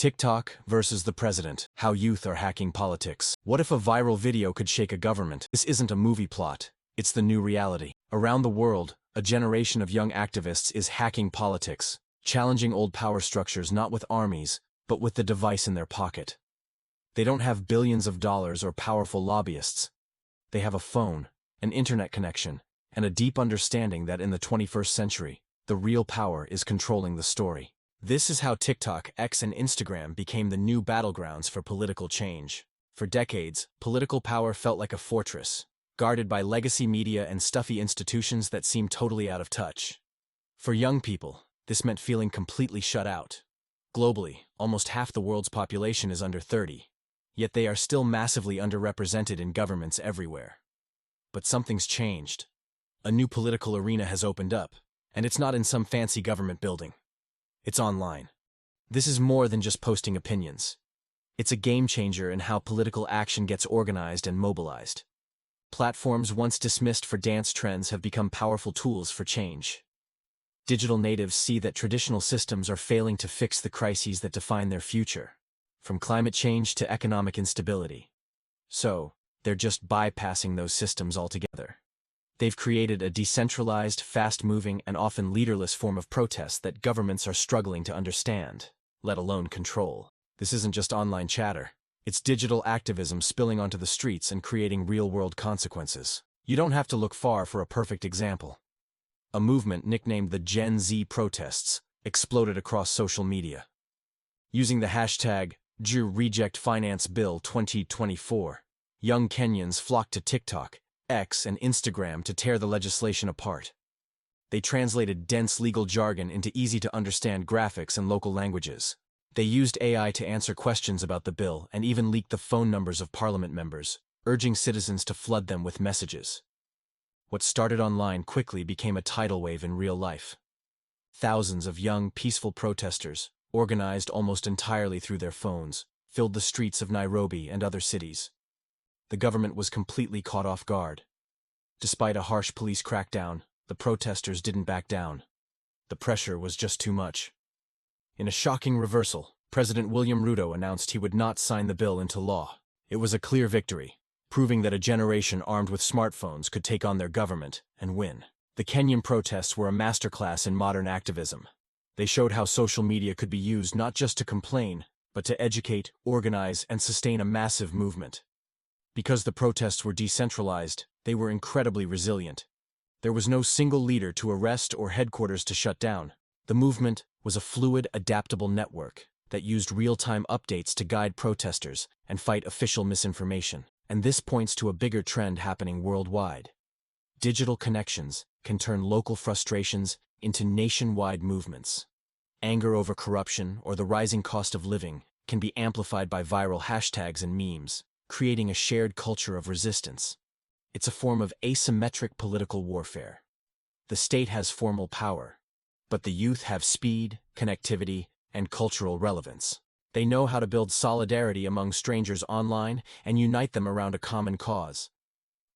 TikTok versus the president. How youth are hacking politics. What if a viral video could shake a government? This isn't a movie plot. It's the new reality. Around the world, a generation of young activists is hacking politics, challenging old power structures not with armies, but with the device in their pocket. They don't have billions of dollars or powerful lobbyists. They have a phone, an internet connection, and a deep understanding that in the 21st century, the real power is controlling the story. This is how TikTok, X, and Instagram became the new battlegrounds for political change. For decades, political power felt like a fortress, guarded by legacy media and stuffy institutions that seemed totally out of touch. For young people, this meant feeling completely shut out. Globally, almost half the world's population is under 30, yet they are still massively underrepresented in governments everywhere. But something's changed. A new political arena has opened up, and it's not in some fancy government building. It's online. This is more than just posting opinions. It's a game changer in how political action gets organized and mobilized. Platforms once dismissed for dance trends have become powerful tools for change. Digital natives see that traditional systems are failing to fix the crises that define their future, from climate change to economic instability. So, they're just bypassing those systems altogether. They've created a decentralized, fast-moving, and often leaderless form of protest that governments are struggling to understand, let alone control. This isn't just online chatter. It's digital activism spilling onto the streets and creating real-world consequences. You don't have to look far for a perfect example. A movement nicknamed the Gen Z protests exploded across social media. Using the hashtag #JuRejectFinanceBill 2024, young Kenyans flocked to TikTok, X, and Instagram to tear the legislation apart. They translated dense legal jargon into easy-to-understand graphics and local languages. They used AI to answer questions about the bill and even leaked the phone numbers of parliament members, urging citizens to flood them with messages. What started online quickly became a tidal wave in real life. Thousands of young, peaceful protesters, organized almost entirely through their phones, filled the streets of Nairobi and other cities. The government was completely caught off guard. Despite a harsh police crackdown, the protesters didn't back down. The pressure was just too much. In a shocking reversal, President William Ruto announced he would not sign the bill into law. It was a clear victory, proving that a generation armed with smartphones could take on their government and win. The Kenyan protests were a masterclass in modern activism. They showed how social media could be used not just to complain, but to educate, organize, and sustain a massive movement. Because the protests were decentralized, they were incredibly resilient. There was no single leader to arrest or headquarters to shut down. The movement was a fluid, adaptable network that used real-time updates to guide protesters and fight official misinformation. And this points to a bigger trend happening worldwide. Digital connections can turn local frustrations into nationwide movements. Anger over corruption or the rising cost of living can be amplified by viral hashtags and memes, creating a shared culture of resistance. It's a form of asymmetric political warfare. The state has formal power, but the youth have speed, connectivity, and cultural relevance. They know how to build solidarity among strangers online and unite them around a common cause.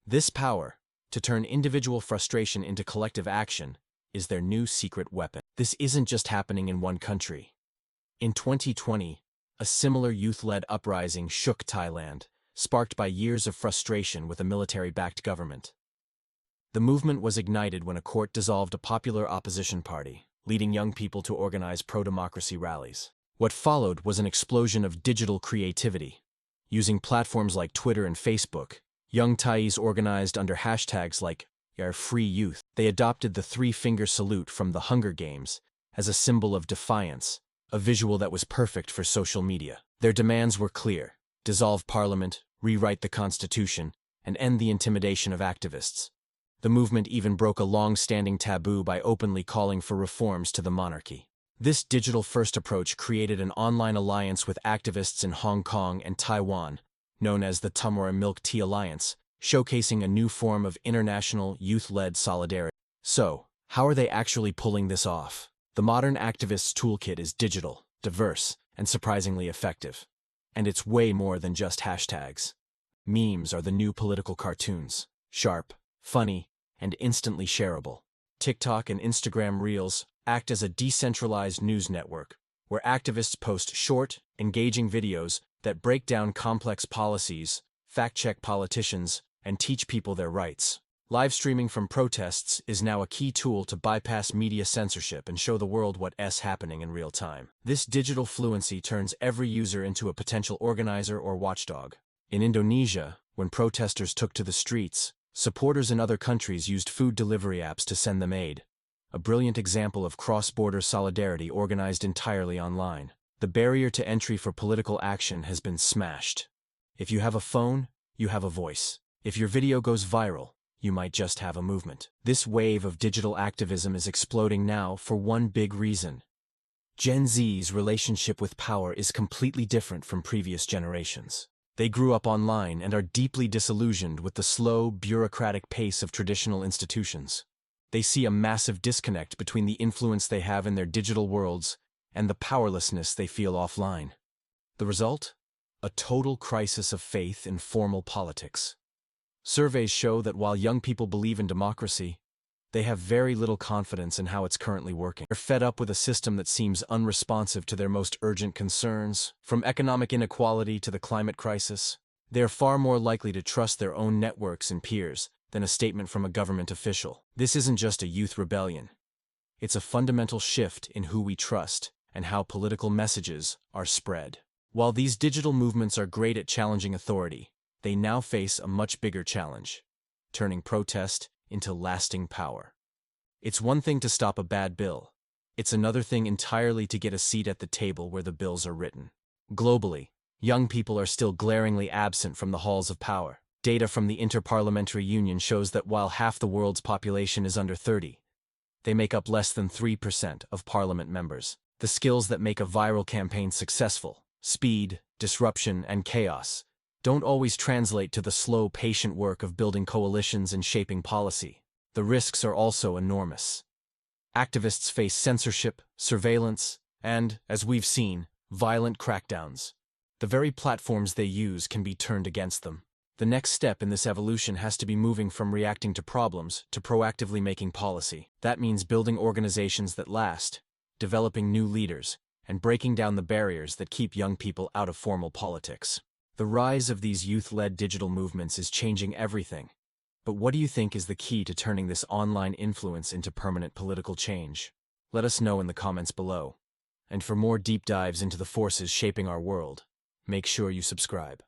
This power, to turn individual frustration into collective action, is their new secret weapon. This isn't just happening in one country. In 2020, a similar youth-led uprising shook Thailand, sparked by years of frustration with a military-backed government. The movement was ignited when a court dissolved a popular opposition party, leading young people to organize pro-democracy rallies. What followed was an explosion of digital creativity. Using platforms like Twitter and Facebook, young Thais organized under hashtags like #FreeYouth. They adopted the three-finger salute from the Hunger Games as a symbol of defiance, a visual that was perfect for social media. Their demands were clear: dissolve parliament, rewrite the constitution, and end the intimidation of activists. The movement even broke a long-standing taboo by openly calling for reforms to the monarchy. This digital-first approach created an online alliance with activists in Hong Kong and Taiwan, known as the Tamora Milk Tea Alliance, showcasing a new form of international, youth-led solidarity. So, how are they actually pulling this off? The modern activist's toolkit is digital, diverse, and surprisingly effective. And it's way more than just hashtags. Memes are the new political cartoons, sharp, funny, and instantly shareable. TikTok and Instagram Reels act as a decentralized news network, where activists post short, engaging videos that break down complex policies, fact-check politicians, and teach people their rights. Live streaming from protests is now a key tool to bypass media censorship and show the world what's happening in real time. This digital fluency turns every user into a potential organizer or watchdog. In Indonesia, when protesters took to the streets, supporters in other countries used food delivery apps to send them aid. A brilliant example of cross-border solidarity organized entirely online. The barrier to entry for political action has been smashed. If you have a phone, you have a voice. If your video goes viral, you might just have a movement. This wave of digital activism is exploding now for one big reason. Gen Z's relationship with power is completely different from previous generations. They grew up online and are deeply disillusioned with the slow, bureaucratic pace of traditional institutions. They see a massive disconnect between the influence they have in their digital worlds and the powerlessness they feel offline. The result? A total crisis of faith in formal politics. Surveys show that while young people believe in democracy, they have very little confidence in how it's currently working. They're fed up with a system that seems unresponsive to their most urgent concerns, from economic inequality to the climate crisis. They are far more likely to trust their own networks and peers than a statement from a government official. This isn't just a youth rebellion. It's a fundamental shift in who we trust and how political messages are spread. While these digital movements are great at challenging authority, they now face a much bigger challenge, turning protest into lasting power. It's one thing to stop a bad bill. It's another thing entirely to get a seat at the table where the bills are written. Globally, young people are still glaringly absent from the halls of power. Data from the Interparliamentary Union shows that while half the world's population is under 30, they make up less than 3% of parliament members. The skills that make a viral campaign successful, speed, disruption, and chaos, don't always translate to the slow, patient work of building coalitions and shaping policy. The risks are also enormous. Activists face censorship, surveillance, and, as we've seen, violent crackdowns. The very platforms they use can be turned against them. The next step in this evolution has to be moving from reacting to problems to proactively making policy. That means building organizations that last, developing new leaders, and breaking down the barriers that keep young people out of formal politics. The rise of these youth-led digital movements is changing everything. But what do you think is the key to turning this online influence into permanent political change? Let us know in the comments below. And for more deep dives into the forces shaping our world, make sure you subscribe.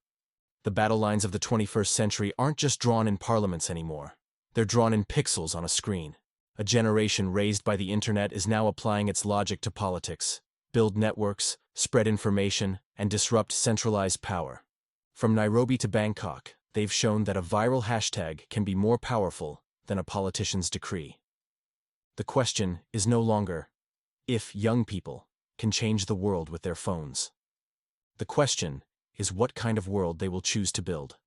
The battle lines of the 21st century aren't just drawn in parliaments anymore. They're drawn in pixels on a screen. A generation raised by the internet is now applying its logic to politics, build networks, spread information, and disrupt centralized power. From Nairobi to Bangkok, they've shown that a viral hashtag can be more powerful than a politician's decree. The question is no longer if young people can change the world with their phones. The question is what kind of world they will choose to build.